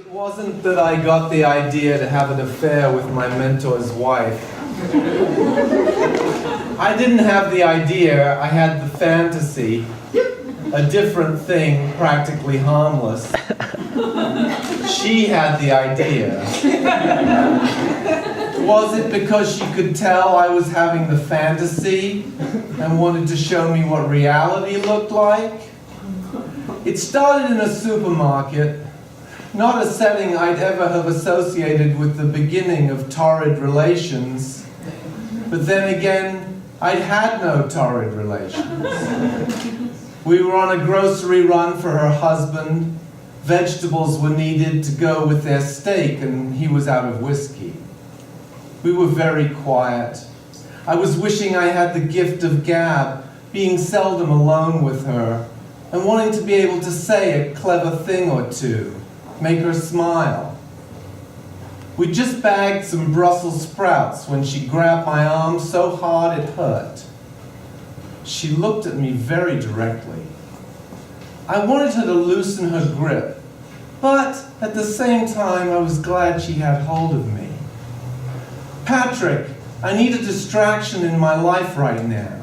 It wasn't that I got the idea to have an affair with my mentor's wife. I didn't have the idea, I had the fantasy. A different thing, practically harmless. She had the idea. Was it because she could tell I was having the fantasy and wanted to show me what reality looked like? It started in a supermarket, not a setting I'd ever have associated with the beginning of torrid relations. But then again, I'd had no torrid relations. We were on a grocery run for her husband. Vegetables were needed to go with their steak, and he was out of whiskey. We were very quiet. I was wishing I had the gift of gab, being seldom alone with her, and wanting to be able to say a clever thing or two, make her smile. We just bagged some Brussels sprouts when she grabbed my arm so hard it hurt. She looked at me very directly. I wanted her to loosen her grip, but at the same time I was glad she had hold of me. Patrick, I need a distraction in my life right now.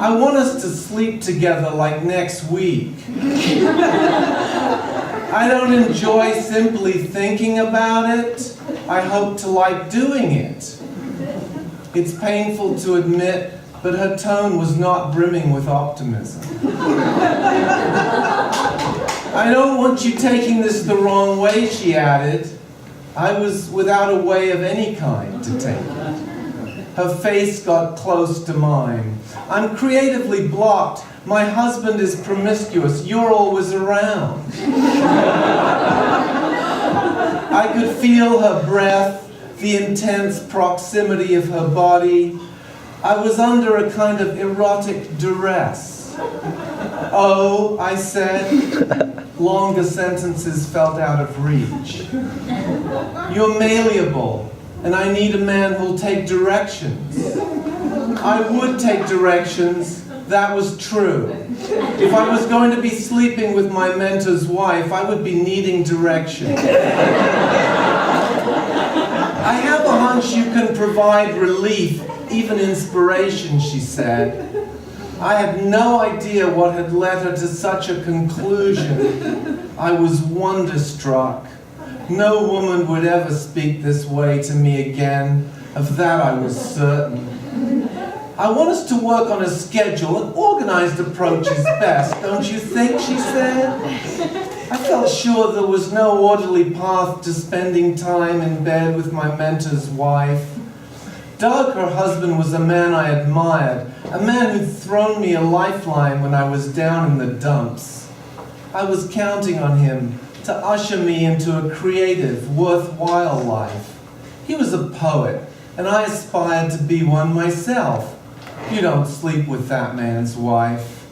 I want us to sleep together like next week. I don't enjoy simply thinking about it. I hope to like doing it. It's painful to admit, but her tone was not brimming with optimism. I don't want you taking this the wrong way, she added. I was without a way of any kind to take it. Her face got close to mine. I'm creatively blocked. My husband is promiscuous. You're always around. I could feel her breath, the intense proximity of her body. I was under a kind of erotic duress. Oh, I said. Longer sentences felt out of reach. You're malleable, and I need a man who'll take directions. I would take directions, that was true. If I was going to be sleeping with my mentor's wife, I would be needing direction. I have a hunch you can provide relief, even inspiration, she said. I had no idea what had led her to such a conclusion. I was wonderstruck. No woman would ever speak this way to me again. Of that I was certain. I want us to work on a schedule. An organized approach is best, don't you think, she said. I felt sure there was no orderly path to spending time in bed with my mentor's wife. Doug, her husband, was a man I admired, a man who'd thrown me a lifeline when I was down in the dumps. I was counting on him to usher me into a creative, worthwhile life. He was a poet, and I aspired to be one myself. You don't sleep with that man's wife.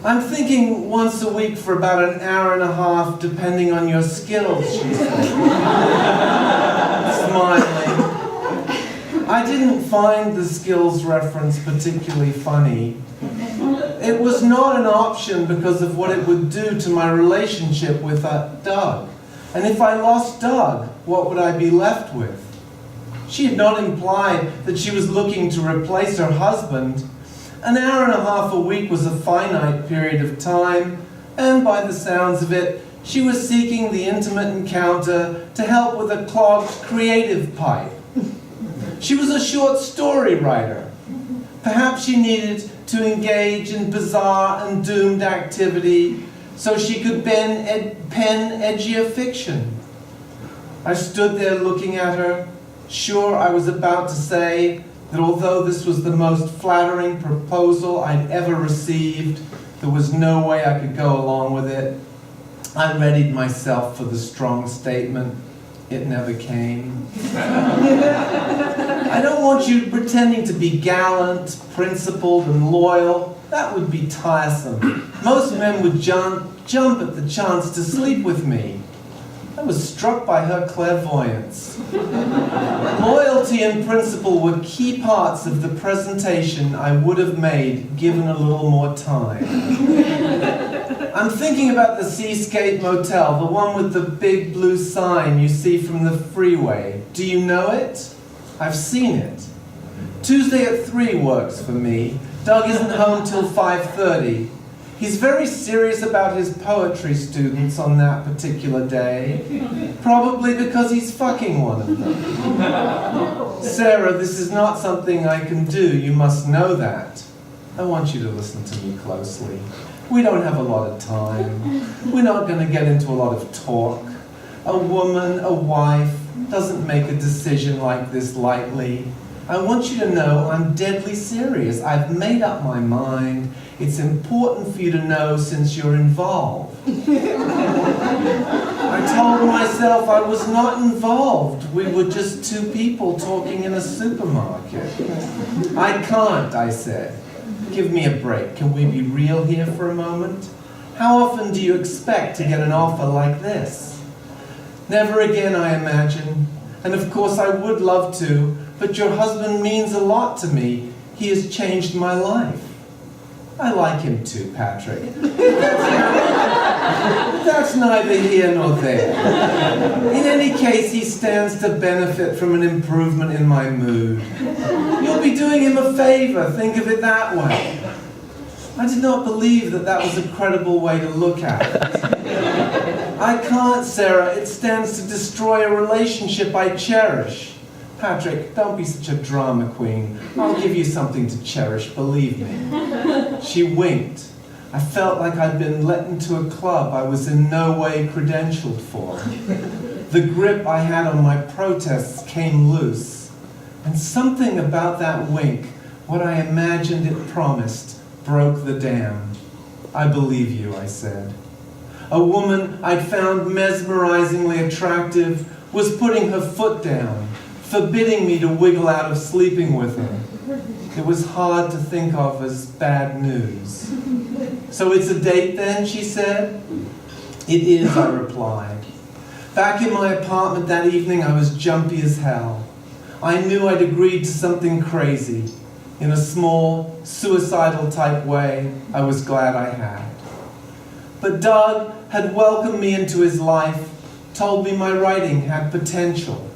I'm thinking once a week for about an hour and a half, depending on your skills, she said, smiling. I didn't find the skills reference particularly funny. It was not an option because of what it would do to my relationship with Doug. And if I lost Doug, what would I be left with? She had not implied that she was looking to replace her husband. An hour and a half a week was a finite period of time, and by the sounds of it, she was seeking the intimate encounter to help with a clogged creative pipe. She was a short story writer. Perhaps she needed to engage in bizarre and doomed activity so she could pen edgier fiction. I stood there looking at her, sure I was about to say that although this was the most flattering proposal I'd ever received, there was no way I could go along with it. I readied myself for the strong statement. It never came. I don't want you pretending to be gallant, principled, and loyal. That would be tiresome. Most men would jump at the chance to sleep with me. I was struck by her clairvoyance. Loyalty and principle were key parts of the presentation I would have made given a little more time. I'm thinking about the Seascape Motel, the one with the big blue sign you see from the freeway. Do you know it? I've seen it. Tuesday at 3 works for me. Doug isn't home till 5:30. He's very serious about his poetry students on that particular day. Probably because he's fucking one of them. Sarah, this is not something I can do. You must know that. I want you to listen to me closely. We don't have a lot of time. We're not going to get into a lot of talk. A woman, a wife, doesn't make a decision like this lightly. I want you to know I'm deadly serious. I've made up my mind. It's important for you to know since you're involved. I told myself I was not involved. We were just two people talking in a supermarket. I can't, I said. Give me a break. Can we be real here for a moment? How often do you expect to get an offer like this? Never again, I imagine. And of course I would love to, but your husband means a lot to me. He has changed my life. I like him too, Patrick. That's neither here nor there. In any case, he stands to benefit from an improvement in my mood. You'll be doing him a favor, think of it that way. I did not believe that that was a credible way to look at it. I can't, Sarah. It stands to destroy a relationship I cherish. Patrick, don't be such a drama queen. I'll give you something to cherish, believe me. She winked. I felt like I'd been let into a club I was in no way credentialed for. The grip I had on my protests came loose. And something about that wink, what I imagined it promised, broke the dam. I believe you, I said. A woman I'd found mesmerizingly attractive was putting her foot down, forbidding me to wiggle out of sleeping with her. It was hard to think of as bad news. So it's a date then, she said? It is, I replied. Back in my apartment that evening, I was jumpy as hell. I knew I'd agreed to something crazy. In a small, suicidal type way, I was glad I had. But Doug had welcomed me into his life, told me my writing had potential.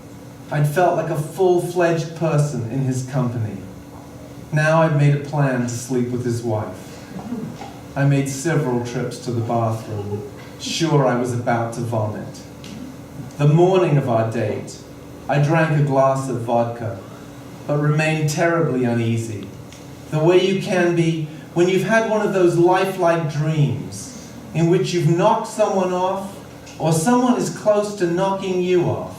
I'd felt like a full-fledged person in his company. Now I'd made a plan to sleep with his wife. I made several trips to the bathroom, sure I was about to vomit. The morning of our date, I drank a glass of vodka, but remained terribly uneasy. The way you can be when you've had one of those lifelike dreams in which you've knocked someone off or someone is close to knocking you off.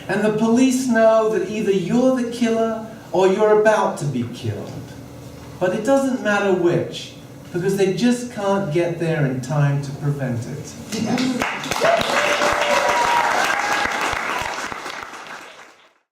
And the police know that either you're the killer or you're about to be killed. But it doesn't matter which, because they just can't get there in time to prevent it.